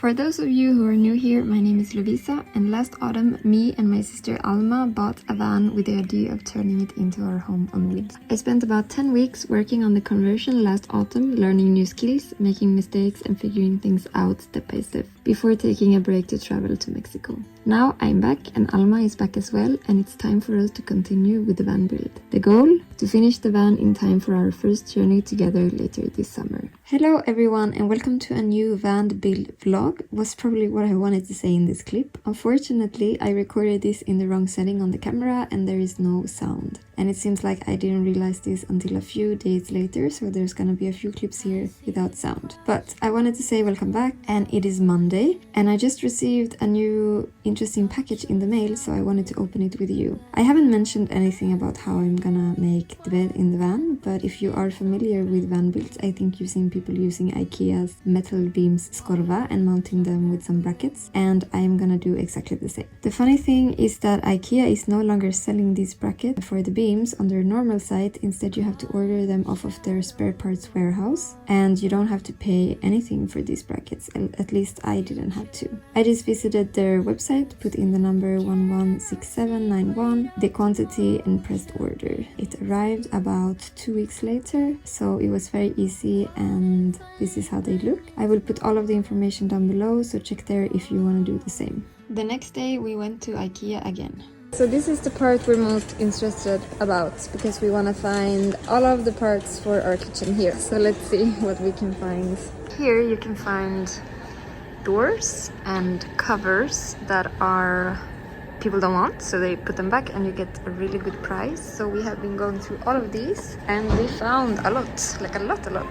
For those of you who are new here, my name is Lovisa, and last autumn me and my sister Alma bought a van with the idea of turning it into our home on wheels. I spent about 10 weeks working on the conversion last autumn, learning new skills, making mistakes and figuring things out step by step, before taking a break to travel to Mexico. Now I'm back and Alma is back as well, and it's time for us to continue with the van build. The goal? To finish the van in time for our first journey together later this summer. Hello everyone and welcome to a new van build vlog. Was probably what I wanted to say in this clip. Unfortunately, I recorded this in the wrong setting on the camera and there is no sound. And it seems like I didn't realize this until a few days later, so there's gonna be a few clips here without sound. But I wanted to say welcome back, and it is Monday and I just received a new interesting package in the mail, so I wanted to open it with you. I haven't mentioned anything about how I'm gonna make the bed in the van, but if you are familiar with van builds, I think you've seen people using IKEA's metal beams skorva and mounting them with some brackets, and I am gonna do exactly the same. The funny thing is that IKEA is no longer selling these brackets for the beams on their normal site. Instead, you have to order them off of their spare parts warehouse, and you don't have to pay anything for these brackets. At least I didn't have to. I just visited their website, put in the number 116791, the quantity, and pressed order. It arrived about 2 weeks later, so it was very easy, and this is how they look. I will put all of the information down below, so check there if you want to do the same. The next day we went to IKEA again. So this is the part we're most interested about, because we want to find all of the parts for our kitchen here. So let's see what we can find. Here you can find doors and covers that are people don't want, so they put them back and you get a really good price. So we have been going through all of these and we found a lot,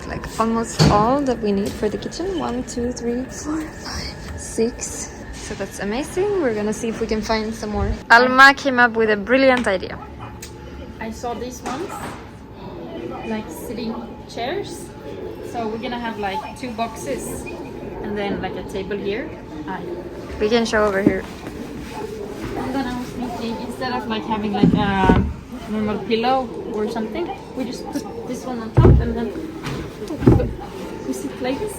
like almost all that we need for the kitchen. 1, 2, 3, 4, 5, 6. So that's amazing. We're gonna see if we can find some more. Alma came up with a brilliant idea. I saw these ones, like sitting chairs. So we're gonna have like 2 boxes and then like a table here. We can show over here. And then I was thinking, instead of like having like a normal pillow or something, we just put this one on top and then we sit like this.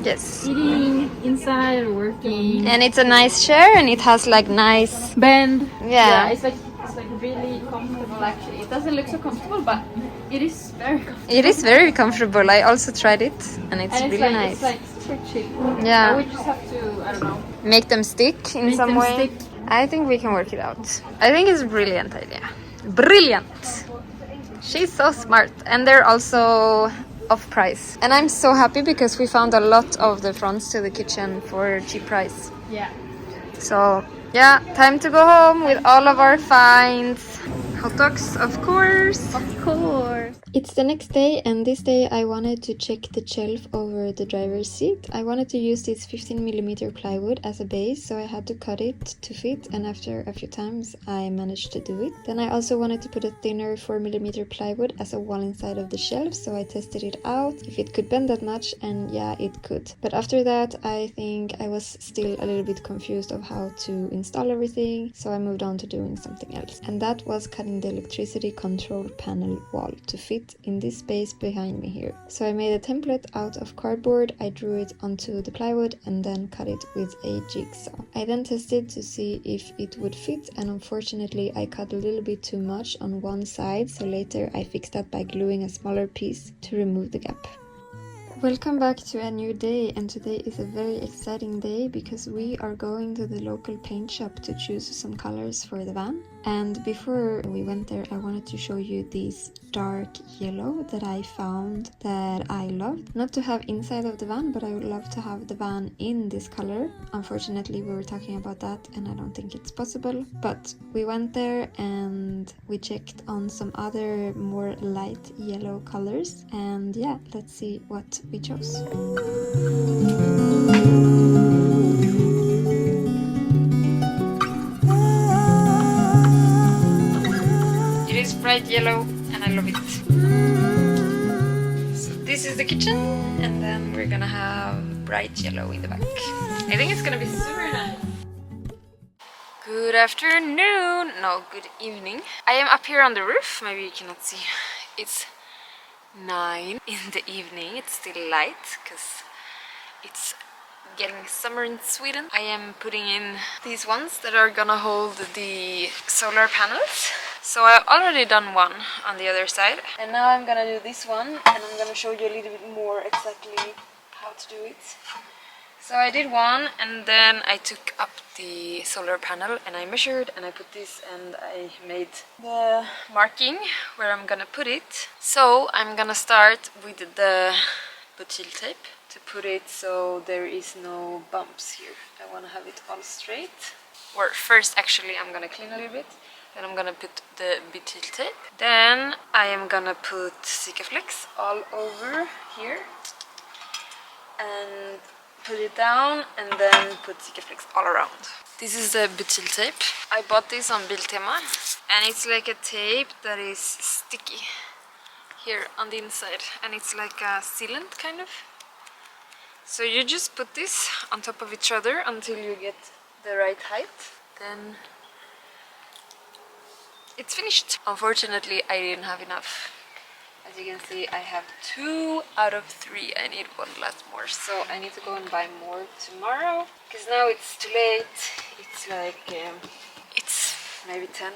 Yes. Eating inside or working. And it's a nice chair and it has like nice bend. Yeah. It's like really comfortable actually. It doesn't look so comfortable, but it is very comfortable. It is very comfortable. I also tried it and it's really like, nice. It's like super chill. Yeah. We just have to, I don't know, make them stick in some way. I think we can work it out. I think it's a brilliant idea. Brilliant! She's so smart. And they're also off price. And I'm so happy because we found a lot of the fronts to the kitchen for cheap price. Yeah. So yeah, time to go home with all of our finds. Hot dogs, of course. Of course. It's the next day, and this day I wanted to check the shelf over the driver's seat. I wanted to use this 15mm plywood as a base, so I had to cut it to fit, and after a few times I managed to do it. Then I also wanted to put a thinner 4mm plywood as a wall inside of the shelf, so I tested it out if it could bend that much, and yeah, it could. But after that I think I was still a little bit confused of how to install everything, so I moved on to doing something else, and that was cutting the electricity control panel wall to fit in this space behind me here. So I made a template out of cardboard, I drew it onto the plywood and then cut it with a jigsaw. I then tested to see if it would fit, and unfortunately I cut a little bit too much on one side, so later I fixed that by gluing a smaller piece to remove the gap. Welcome back to a new day, and today is a very exciting day because we are going to the local paint shop to choose some colors for the van. And before we went there, I wanted to show you this dark yellow that I found that I loved. Not to have inside of the van, but I would love to have the van in this color. Unfortunately, we were talking about that and I don't think it's possible. But we went there and we checked on some other more light yellow colors. And yeah, let's see what we chose. Bright yellow and I love it. So this is the kitchen, and then we're gonna have bright yellow in the back. I think it's gonna be super nice. Good afternoon, no, good evening. I am up here on the roof, maybe you cannot see. It's 9 in the evening, it's still light because it's getting summer in Sweden. I am putting in these ones that are gonna hold the solar panels. So I've already done one on the other side, and now I'm gonna do this one, and I'm gonna show you a little bit more exactly how to do it. So I did one, and then I took up the solar panel and I measured and I put this, and I made the marking where I'm gonna put it. So I'm gonna start with the butyl tape to put it so there is no bumps here. I wanna have it all straight. Or first, actually, I'm gonna clean a little bit. Then I'm gonna put the butyl tape. Then I am gonna put Sikaflex all over here and put it down, and then put Sikaflex all around. This is the butyl tape. I bought this on Biltema, and it's like a tape that is sticky here on the inside, and it's like a sealant kind of. So you just put this on top of each other until you get the right height. Then it's finished. Unfortunately, I didn't have enough. As you can see, I have 2 out of 3. I need one lot more, so I need to go and buy more tomorrow, because now it's too late. It's like it's maybe 10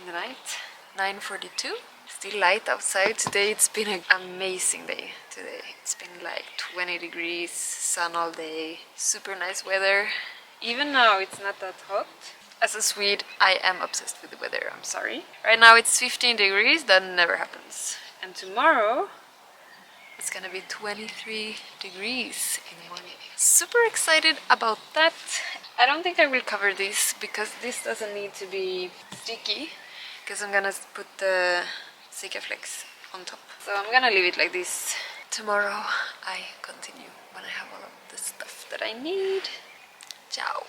in the night, 9:42. Still light outside. Today it's been an amazing day. Today it's been like 20 degrees, sun all day, super nice weather. Even now it's not that hot. As a Swede, I am obsessed with the weather, I'm sorry. Right now it's 15 degrees, that never happens. And tomorrow it's gonna be 23 degrees in the morning. Super excited about that. I don't think I will cover this because this doesn't need to be sticky, because I'm gonna put the Sikaflex on top. So I'm gonna leave it like this. Tomorrow I continue when I have all of the stuff that I need. Ciao!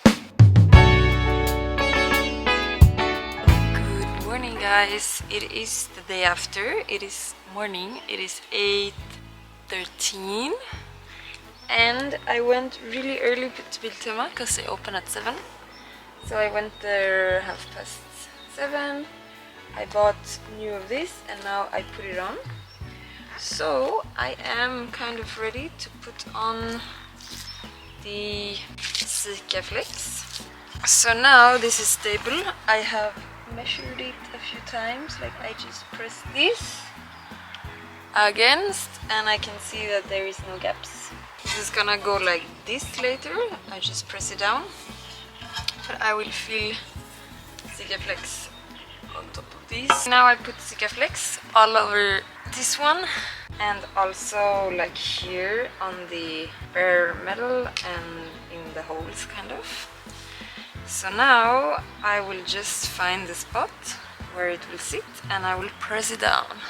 Good morning, guys. It is the day after. It is morning. It is 8:13, and I went really early to Biltema because they open at 7. So I went there 7:30. I bought new of this, and now I put it on. So I am kind of ready to put on the Sikaflex. So now this is stable. I have measured it a few times, like I just press this against, and I can see that there is no gaps. This is gonna go like this later. I just press it down, but I will fill Sikaflex on top of this. Now I put Sikaflex all over this one, and also like here on the bare metal and in the holes kind of. So now I will just find the spot where it will sit, and I will press it down.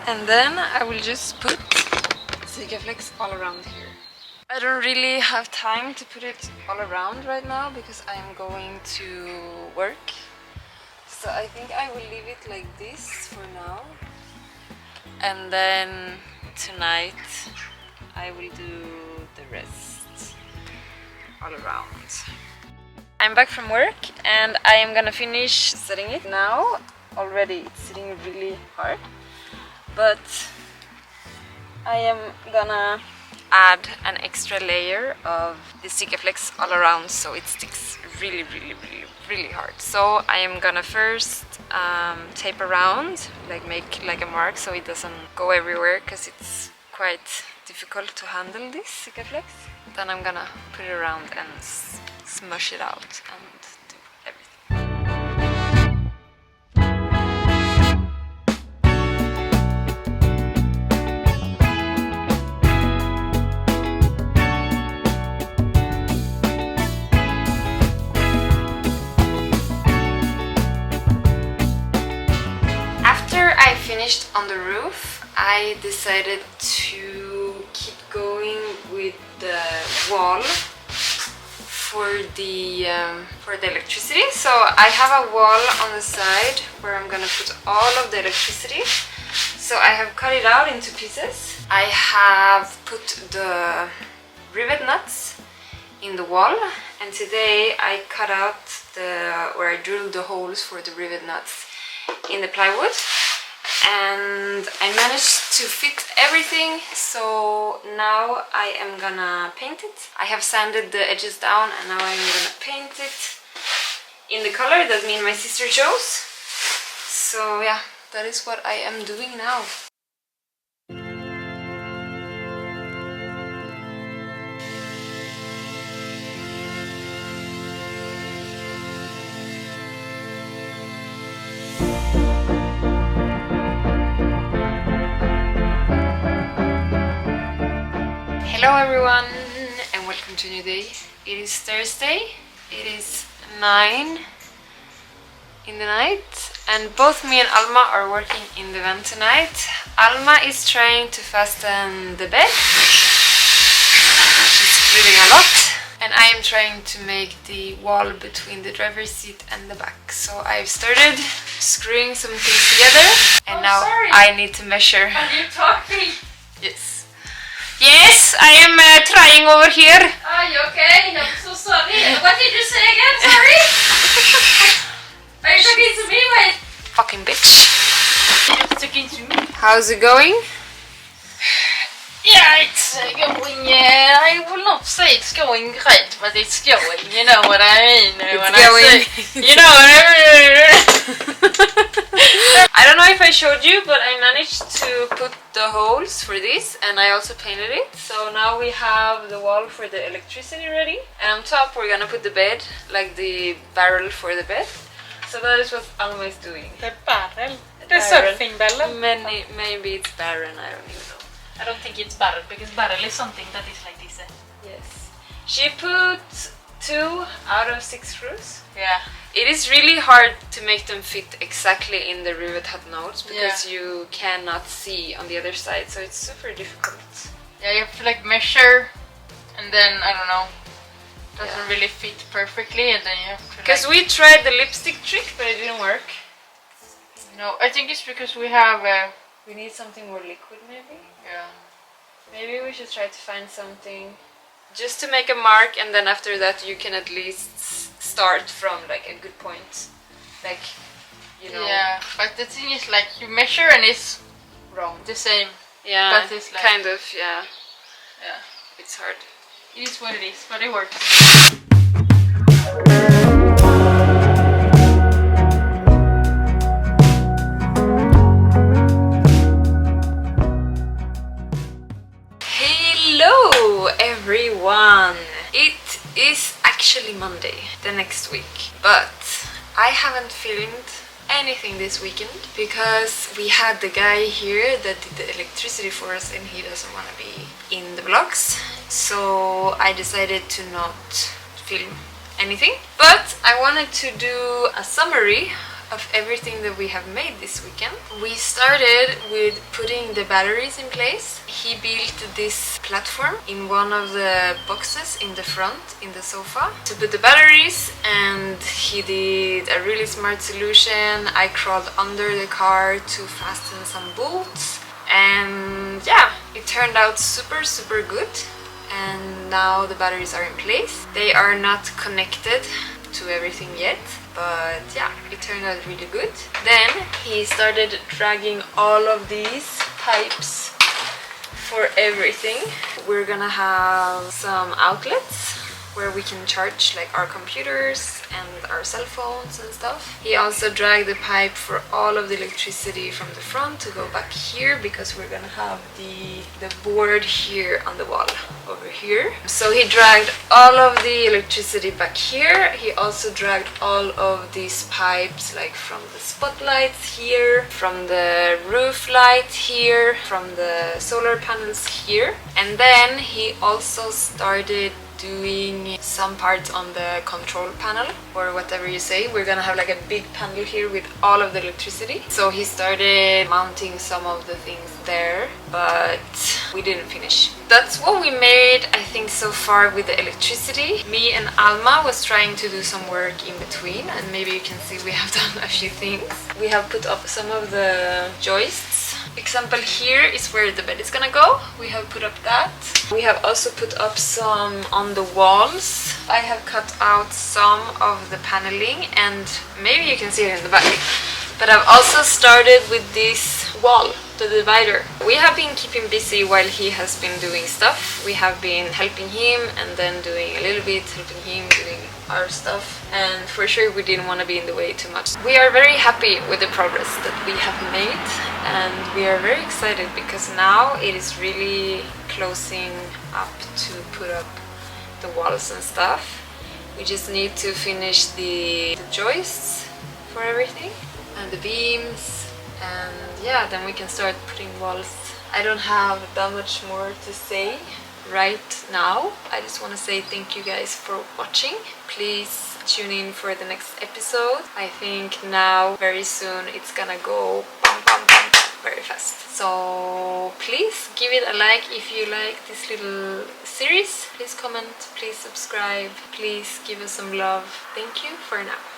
And then I will just put Sikaflex all around here. I don't really have time to put it all around right now because I'm going to work. So I think I will leave it like this for now. And then tonight I will do the rest all around. I'm back from work, and I am gonna finish setting it now. Already it's sitting really hard, but I am gonna add an extra layer of the Sikaflex all around so it sticks really hard. So I am gonna first tape around, like make like a mark so it doesn't go everywhere, because it's quite difficult to handle this Sikaflex. Then I'm gonna put it around and smush it out and do everything. I finished on the roof. I decided to keep going with the wall for the electricity. So I have a wall on the side where I'm gonna put all of the electricity. So I have cut it out into pieces. I have put the rivet nuts in the wall, and today I cut out where I drilled the holes for the rivet nuts in the plywood, and I managed to fit everything, so now I am gonna paint it. I have sanded the edges down and now I'm gonna paint it in the color that me and my sister chose. So yeah, that is what I am doing now. Hello everyone and welcome to a new day. It is Thursday, it is 9 in the night and both me and Alma are working in the van tonight. Alma is trying to fasten the bed, she's breathing a lot, and I am trying to make the wall between the driver's seat and the back. So I've started screwing some things together and now sorry. I need to measure. Are you talking? Yes. Yes, I am trying over here. Are you okay? I'm so sorry. What did you say again? Sorry? Are you talking to me? Wait. Fucking bitch. You're talking to me? How's it going? Yeah, it's going, I will not say it's going great, but it's going, you know what I mean. It's going. You know what I mean. I don't know if I showed you, but I managed to put the holes for this and I also painted it. So now we have the wall for the electricity ready. And on top we're gonna put the bed, like the barrel for the bed. So that is what Alma is doing. The barrel? The surfing barrel? Maybe it's barren, I don't even know. I don't think it's barrel, because barrel is something that is like this. Yes. She put 2 out of 6 screws. Yeah. It is really hard to make them fit exactly in the rivet hut notes because you cannot see on the other side, so it's super difficult. Yeah, you have to like measure and then, I don't know, doesn't really fit perfectly, and then you have to because we tried the lipstick trick but it didn't work. No, I think it's because we have we need something more liquid maybe? Yeah. Maybe we should try to find something just to make a mark, and then after that you can at least start from like a good point. Like, you know. Yeah, but the thing is like you measure and it's wrong. The same. Yeah, that is like, kind of, yeah. Yeah. It's hard. It is what it is, but it works. Hello everyone! It is actually Monday, the next week, but I haven't filmed anything this weekend because we had the guy here that did the electricity for us and he doesn't want to be in the vlogs, so I decided to not film anything. But I wanted to do a summary of everything that we have made this weekend. We started with putting the batteries in place. He built this platform in one of the boxes in the front, in the sofa, to put the batteries, and he did a really smart solution. I crawled under the car to fasten some bolts, and yeah, it turned out super good. And now the batteries are in place. They are not connected to everything yet, but yeah, it turned out really good. Then he started dragging all of these pipes for everything. We're gonna have some outlets where we can charge like our computers and our cell phones and stuff. He also dragged the pipe for all of the electricity from the front to go back here, because we're gonna have the board here on the wall over here. So he dragged all of the electricity back here. He also dragged all of these pipes, like from the spotlights here, from the roof light here, from the solar panels here. And then he also started doing some parts on the control panel, or whatever you say. We're gonna have like a big panel here with all of the electricity. So he started mounting some of the things there, but we didn't finish. That's what we made, I think, so far with the electricity. Me and Alma was trying to do some work in between, and maybe you can see we have done a few things. We have put up some of the joists. Example here is where the bed is gonna go. We have put up that. We have also put up some on the walls. I have cut out some of the paneling, and maybe you can see it in the back. But I've also started with this wall, the divider. We have been keeping busy while he has been doing stuff. We have been helping him and then doing a little bit, helping him, doing our stuff. And for sure we didn't want to be in the way too much. We are very happy with the progress that we have made, and we are very excited because now it is really closing up to put up the walls and stuff. We just need to finish the joists for everything and the beams, and yeah, then we can start putting walls. I don't have that much more to say right now. I just want to say thank you guys for watching. Please tune in for the next episode. I think now very soon it's gonna go bam, bam, bam, bam, very fast. So please give it a like if you like this little series. Please comment, please subscribe, please give us some love. Thank you for now.